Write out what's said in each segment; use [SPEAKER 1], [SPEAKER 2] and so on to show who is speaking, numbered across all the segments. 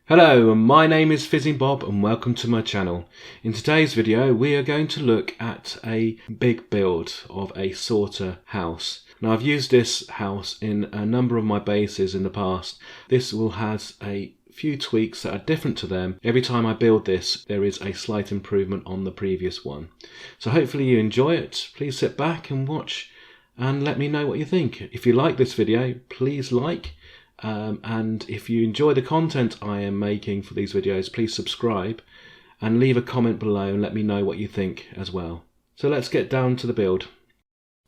[SPEAKER 1] Hello, my name is Fizzing Bob and welcome to my channel. In today's video we are going to look at a big build of a sorter house. Now I've used this house in a number of my bases in the past. This will have a few tweaks that are different to them. Every time I build this there is a slight improvement on the previous one. So hopefully you enjoy it. Please sit back and watch and let me know what you think. If you like this video, please like. And if you enjoy the content I am making for these videos, please subscribe and leave a comment below and let me know what you think as well. So let's get down to the build.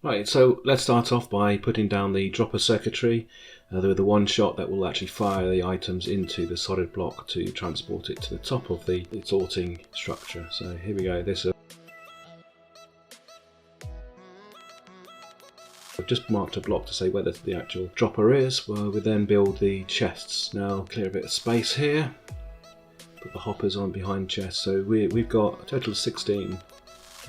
[SPEAKER 1] Right, so let's start off by putting down the dropper circuitry with the one shot that will actually fire the items into the solid block to transport it to the top of the sorting structure. So here we go. I've just marked a block to say where the actual dropper is. Well, we then build the chests. Now clear a bit of space here, put the hoppers on behind chests. So we've got a total of 16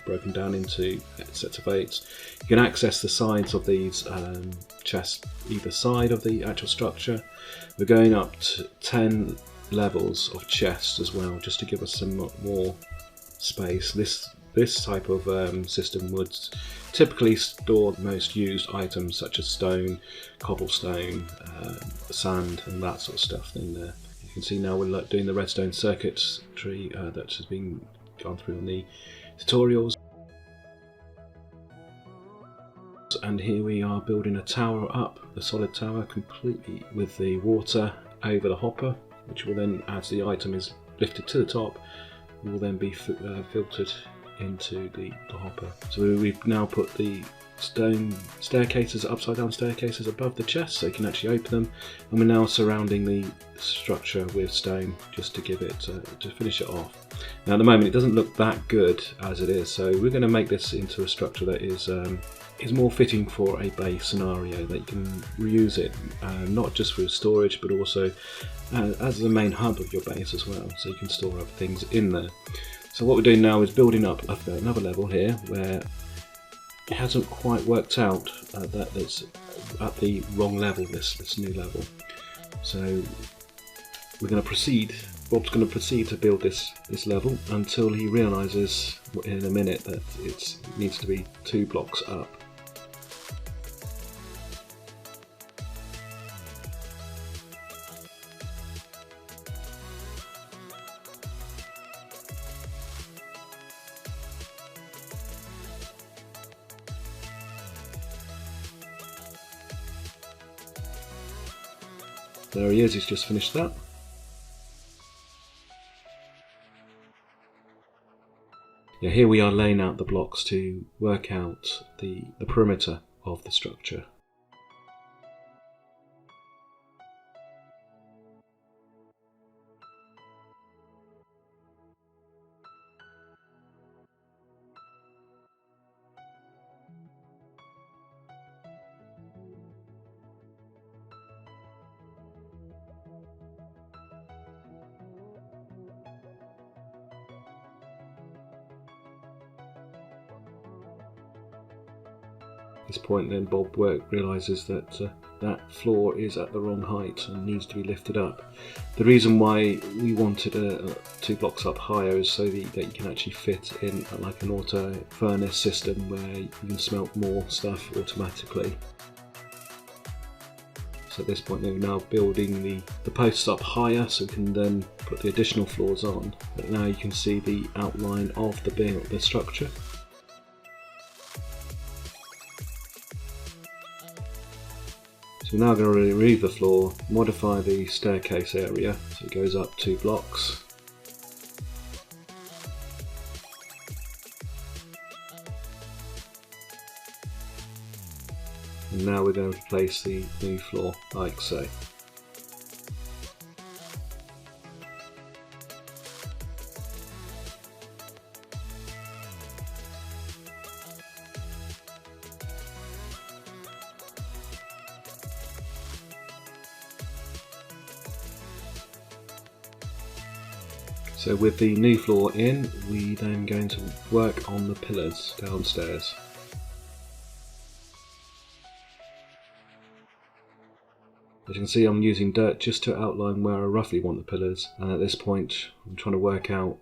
[SPEAKER 1] broken down into sets of 8. You can access the sides of these chests either side of the actual structure. We're going up to 10 levels of chests as well, just to give us some more space. This type of system would typically store the most used items such as stone, cobblestone, sand and that sort of stuff in there. You can see now we're doing the redstone circuitry that has been gone through in the tutorials. And here we are building a tower up, the solid tower, completely with the water over the hopper, which will then, as the item is lifted to the top, will then be filtered into the hopper. So we've now put the stone staircases, upside down staircases above the chest so you can actually open them, and we're now surrounding the structure with stone just to give it to finish it off. Now at the moment it doesn't look that good as it is, so we're going to make this into a structure that is more fitting for a base scenario, that you can reuse it not just for storage but also as the main hub of your base as well, so you can store other things in there. So what we're doing now is building up another level here where it hasn't quite worked out that it's at the wrong level, this new level. So we're going to proceed, Bob's going to proceed to build this level until he realises in a minute that it needs to be 2 blocks up. There he is, he's just finished that. Yeah, here we are laying out the blocks to work out the perimeter of the structure. At this point then Bob realises that that floor is at the wrong height and needs to be lifted up. The reason why we wanted 2 blocks up higher is so that you can actually fit in like an auto furnace system where you can smelt more stuff automatically. So at this point we're now building the posts up higher so we can then put the additional floors on. But now you can see the outline of the structure. So we're now going to remove the floor, modify the staircase area so it goes up 2 blocks. And now we're going to place the new floor like so. So with the new floor in, we then going to work on the pillars downstairs. As you can see, I'm using dirt just to outline where I roughly want the pillars, and at this point I'm trying to work out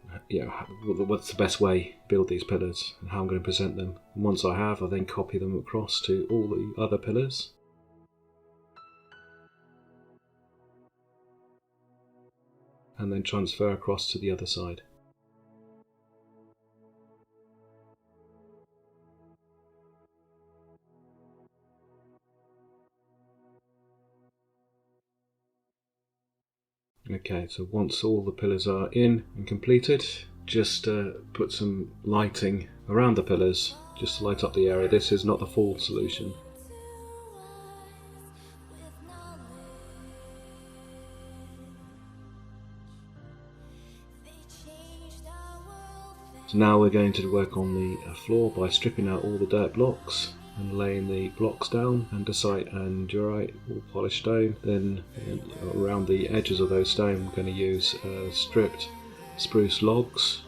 [SPEAKER 1] what's the best way to build these pillars and how I'm going to present them. And once I have, I then copy them across to all the other pillars. And then transfer across to the other side. Okay, so once all the pillars are in and completed, just put some lighting around the pillars, just to light up the area. This is not the full solution. So now we're going to work on the floor by stripping out all the dirt blocks and laying the blocks down, andesite and diorite, all polished stone. Then around the edges of those stone we're going to use stripped spruce logs,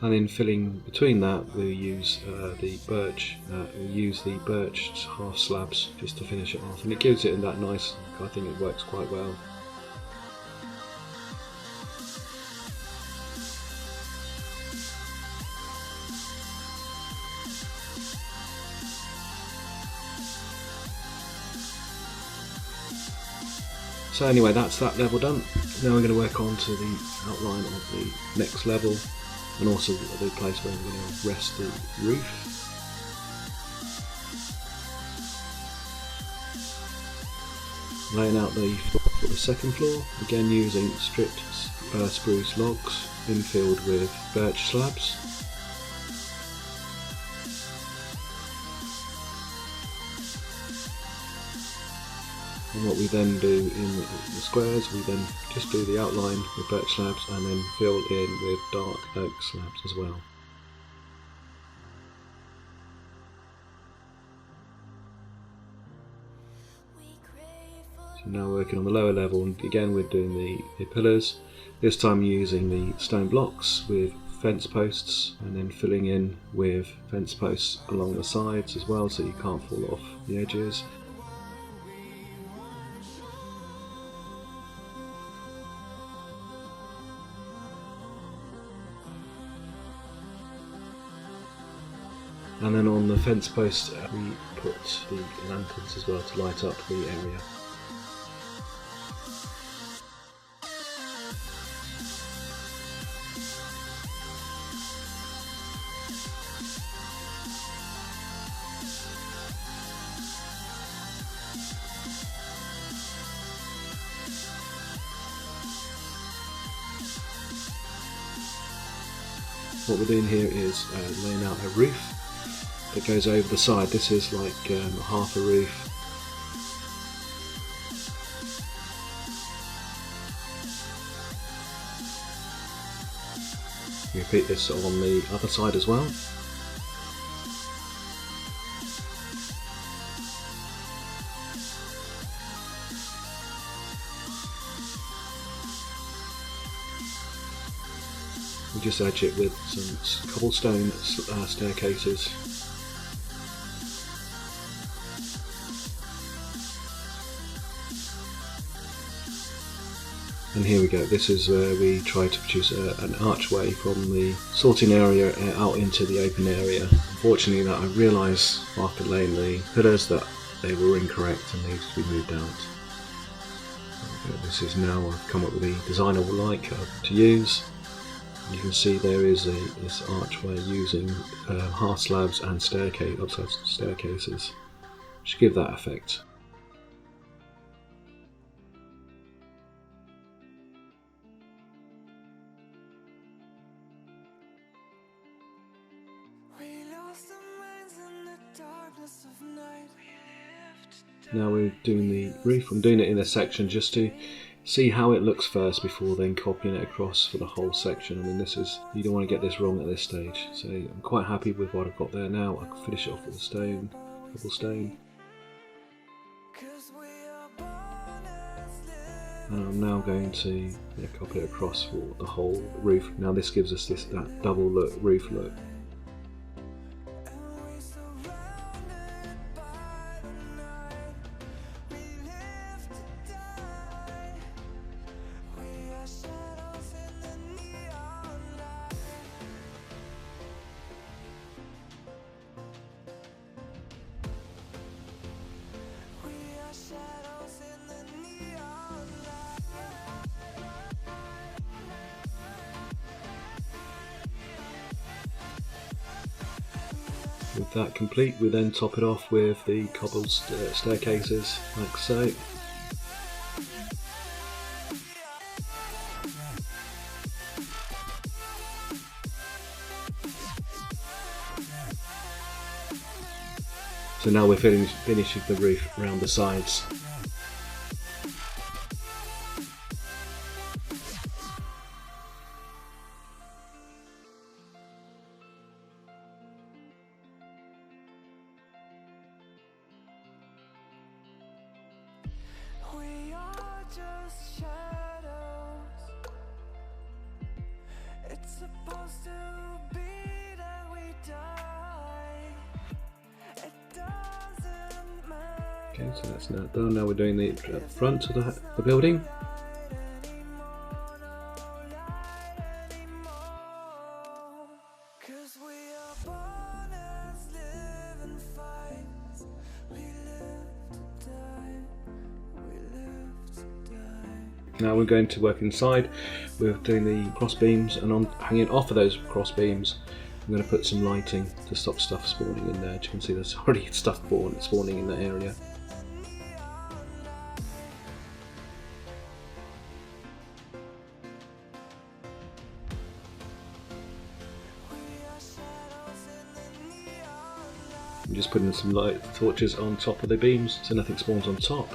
[SPEAKER 1] and in filling between that we'll use the birch. Half slabs just to finish it off, and it gives it that nice. I think it works quite well. So anyway, that's that level done. Now we're going to work on to the outline of the next level, and also the place where we're going to rest the roof. Laying out the floor for the second floor, again using stripped spruce logs infilled with birch slabs. And what we then do in the squares, we then just do the outline with birch slabs and then fill in with dark oak slabs as well. So now working on the lower level, and again we're doing the pillars, this time using the stone blocks with fence posts, and then filling in with fence posts along the sides as well so you can't fall off the edges. And then on the fence post we put the lanterns as well to light up the area. What we're doing here is laying out a roof that goes over the side. This is like half a roof. Repeat this on the other side as well. We just edge it with some cobblestone staircases. And here we go, this is where we try to produce an archway from the sorting area out into the open area. Unfortunately, that I realised after laying the pillars that they were incorrect and needed to be moved out. This is now, I've come up with the design I would like to use. You can see there is this archway using half slabs and upside staircases, which give that effect. Now we're doing the roof. I'm doing it in a section just to see how it looks first before then copying it across for the whole section. I mean, you don't want to get this wrong at this stage. So I'm quite happy with what I've got there now. I can finish it off with cobblestone. And I'm now going to copy it across for the whole roof. Now this gives us that double roof look. With that complete, we then top it off with the cobbled staircases, like so. So now we're finishing the roof around the sides. Okay, so that's now done. Now we're doing the front of the building. Now we're going to work inside. We're doing the cross beams, and on hanging off of those cross beams, I'm going to put some lighting to stop stuff spawning in there. As you can see, there's already stuff spawning in that area. I'm just putting some light torches on top of the beams so nothing spawns on top.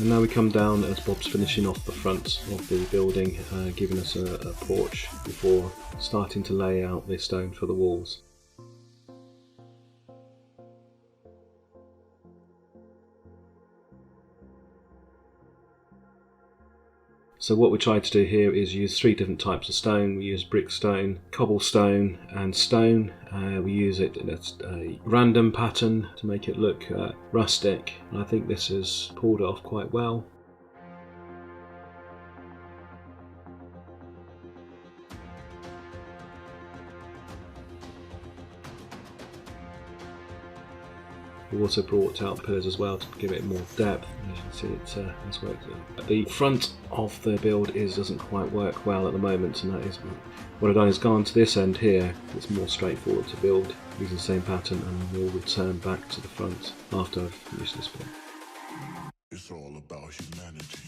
[SPEAKER 1] And now we come down as Bob's finishing off the front of the building, giving us a porch before starting to lay out the stone for the walls. So what we tried to do here is use 3 different types of stone. We use brickstone, cobblestone and stone. We use it in a random pattern to make it look rustic. And I think this is pulled off quite well. We also brought out pillars as well to give it more depth. As you can see, it's worked. The front of the build doesn't quite work well at the moment, and that is what I've done is gone to this end here. It's more straightforward to build using the same pattern, and we'll return back to the front after I've finished this bit.
[SPEAKER 2] It's all about humanity.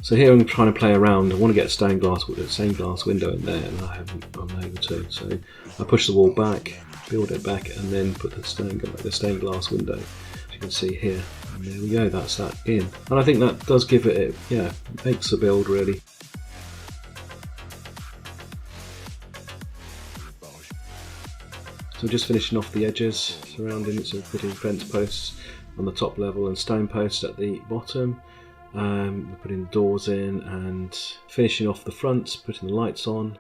[SPEAKER 1] So here I'm trying to play around. I want to get a stained glass window in there, and I haven't been able to. So I push the wall back, build it back, and then put the stained glass window. As you can see here, and there we go. That's that in, and I think that does give it, makes the build really. So just finishing off the edges surrounding it, so putting fence posts on the top level and stone posts at the bottom. We're putting doors in and finishing off the front, putting the lights on.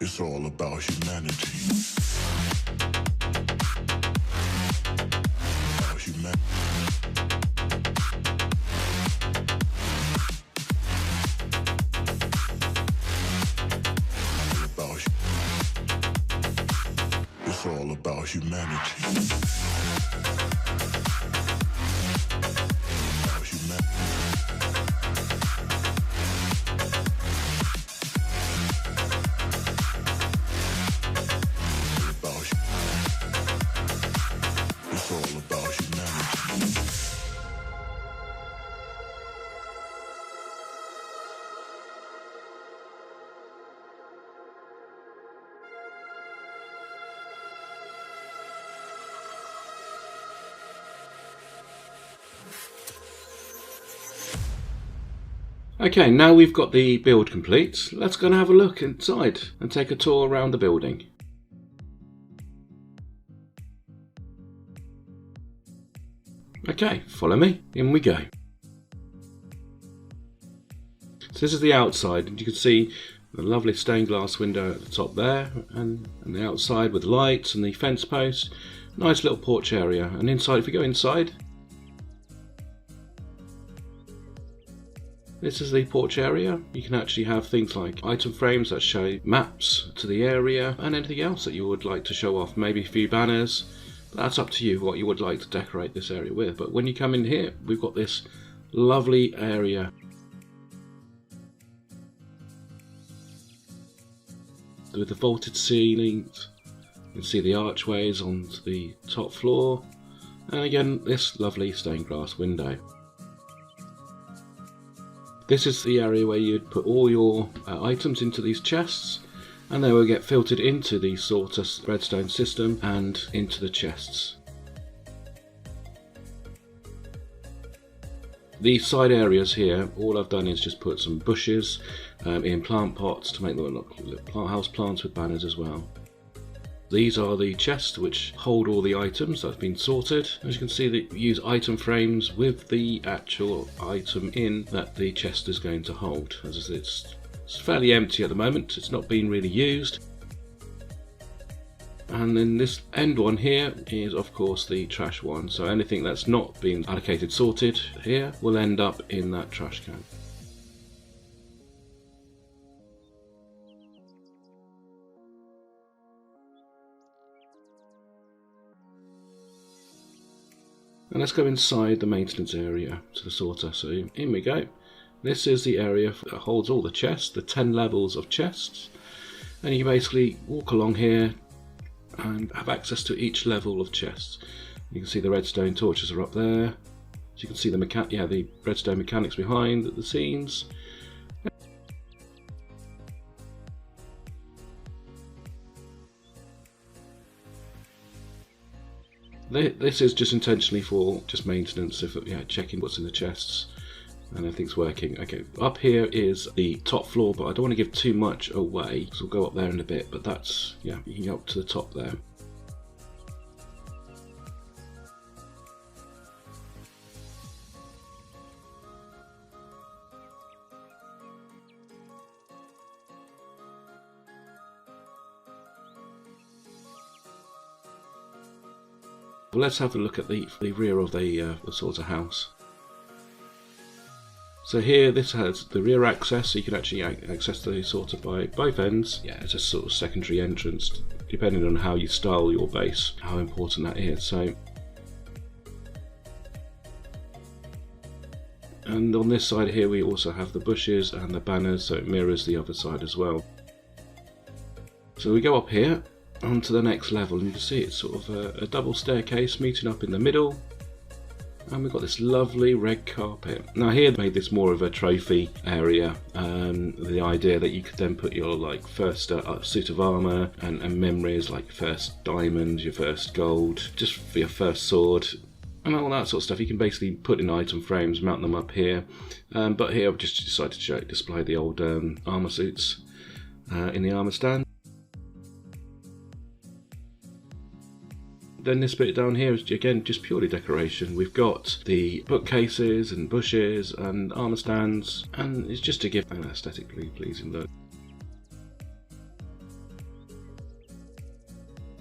[SPEAKER 2] It's all about humanity. It's all about humanity. About humanity. It's all about humanity.
[SPEAKER 1] Okay, now we've got the build complete, let's go and have a look inside and take a tour around the building. Okay, follow me, in we go. So this is the outside, and you can see the lovely stained glass window at the top there, and the outside with lights and the fence post. Nice little porch area, and inside, if you go inside, this is the porch area. You can actually have things like item frames that show maps to the area and anything else that you would like to show off. Maybe a few banners. That's up to you what you would like to decorate this area with. But when you come in here, we've got this lovely area with the vaulted ceilings. You can see the archways on the top floor. And again, this lovely stained glass window. This is the area where you'd put all your items into these chests, and they will get filtered into the sorter redstone system and into the chests. These side areas here, all I've done is just put some bushes in plant pots to make them look like house plants with banners as well. These are the chests which hold all the items that have been sorted. As you can see, they use item frames with the actual item in that the chest is going to hold. As I said, it's fairly empty at the moment, it's not been really used. And then this end one here is of course the trash one, so anything that's not been allocated sorted here will end up in that trash can. And let's go inside the maintenance area to the sorter. So in we go. This is the area that holds all the chests, the 10 levels of chests. And you basically walk along here and have access to each level of chests. You can see the redstone torches are up there. So you can see the redstone mechanics behind the scenes. This is just intentionally for just maintenance, checking what's in the chests and everything's working. Okay, up here is the top floor, but I don't want to give too much away, so we'll go up there in a bit, but that's, you can go up to the top there. Well, let's have a look at the rear of the sorter house. So here, this has the rear access, so you can actually access the sorter by both ends. Yeah, it's a sort of secondary entrance, depending on how you style your base, how important that is. So, and on this side here, we also have the bushes and the banners, so it mirrors the other side as well. So we go up here onto the next level, and you can see it's sort of a double staircase meeting up in the middle, and we've got this lovely red carpet. Now here they made this more of a trophy area, the idea that you could then put your first suit of armour and memories, like your first diamond, your first gold, just for your first sword and all that sort of stuff. You can basically put in item frames, mount them up here, but here I've just decided to display the old armour suits in the armour stand. Then this bit down here is again just purely decoration. We've got the bookcases and bushes and armour stands, and it's just to give an aesthetically pleasing look.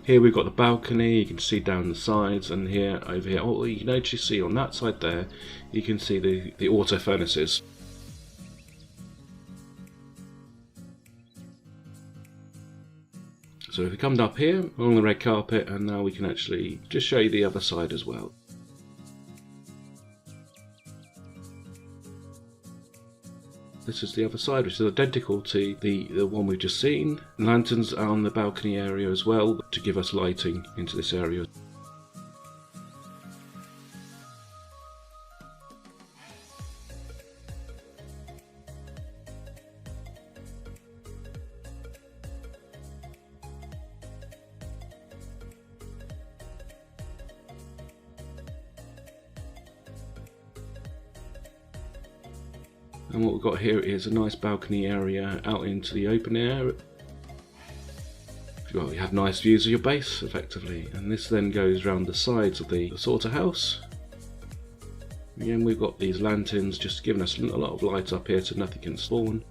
[SPEAKER 1] Here we've got the balcony, you can see down the sides, and here, over here, you can actually see on that side there, you can see the auto furnaces. So So if we come up here along the red carpet, and now we can actually just show you the other side as well. This is the other side, which is identical to the one we've just seen. Lanterns are on the balcony area as well to give us lighting into this area. And what we've got here is a nice balcony area out into the open air. Well, you have nice views of your base, effectively. And this then goes around the sides of the sorter house. Again, we've got these lanterns just giving us a lot of light up here so nothing can spawn.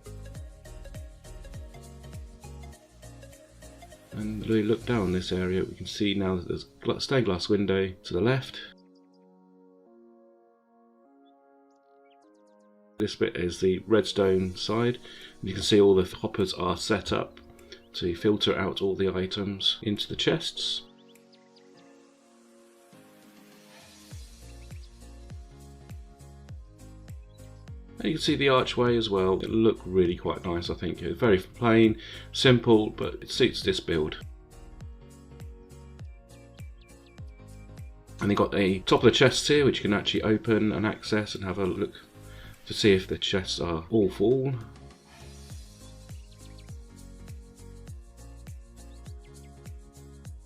[SPEAKER 1] And we look down this area, we can see now that there's a stained glass window to the left. This bit is the redstone side. You can see all the hoppers are set up to filter out all the items into the chests. And you can see the archway as well. It looked really quite nice, I think. It's very plain, simple, but it suits this build. And you've got the top of the chests here, which you can actually open and access and have a look to see if the chests are all full.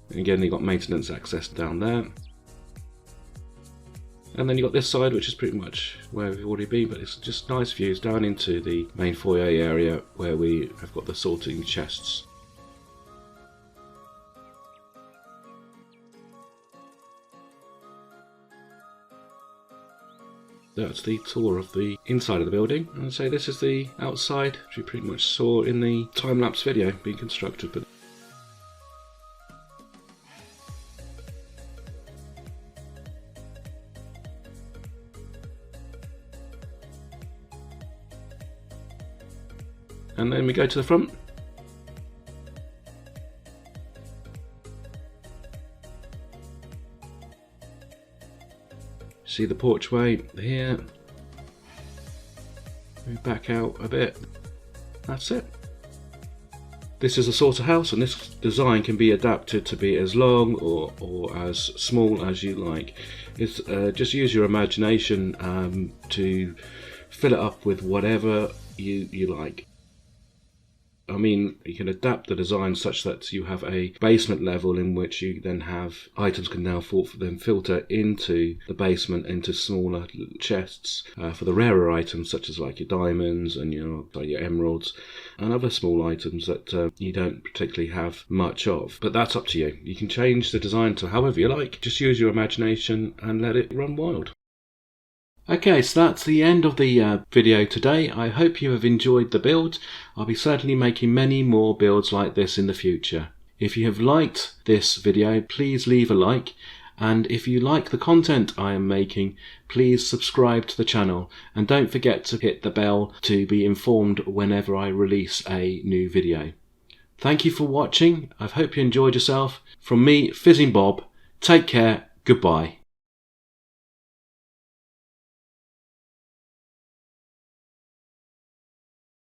[SPEAKER 1] And again, you've got maintenance access down there. And then you've got this side, which is pretty much where we've already been, but it's just nice views down into the main foyer area where we have got the sorting chests. That's the tour of the inside of the building, and so this is the outside, which we pretty much saw in the time-lapse video being constructed. But and then we go to the front. See the porchway here. Move back out a bit. That's it. This is a sorter house, and this design can be adapted to be as long or as small as you like. It's just use your imagination to fill it up with whatever you like. I mean, you can adapt the design such that you have a basement level in which you then have items can now filter into the basement into smaller chests for the rarer items such as like your diamonds and your emeralds and other small items that you don't particularly have much of. But that's up to you. You can change the design to however you like. Just use your imagination and let it run wild. Okay, so that's the end of the video today. I hope you have enjoyed the build. I'll be certainly making many more builds like this in the future. If you have liked this video, please leave a like. And if you like the content I am making, please subscribe to the channel. And don't forget to hit the bell to be informed whenever I release a new video. Thank you for watching. I hope you enjoyed yourself. From me, Fizzing Bob, take care, goodbye.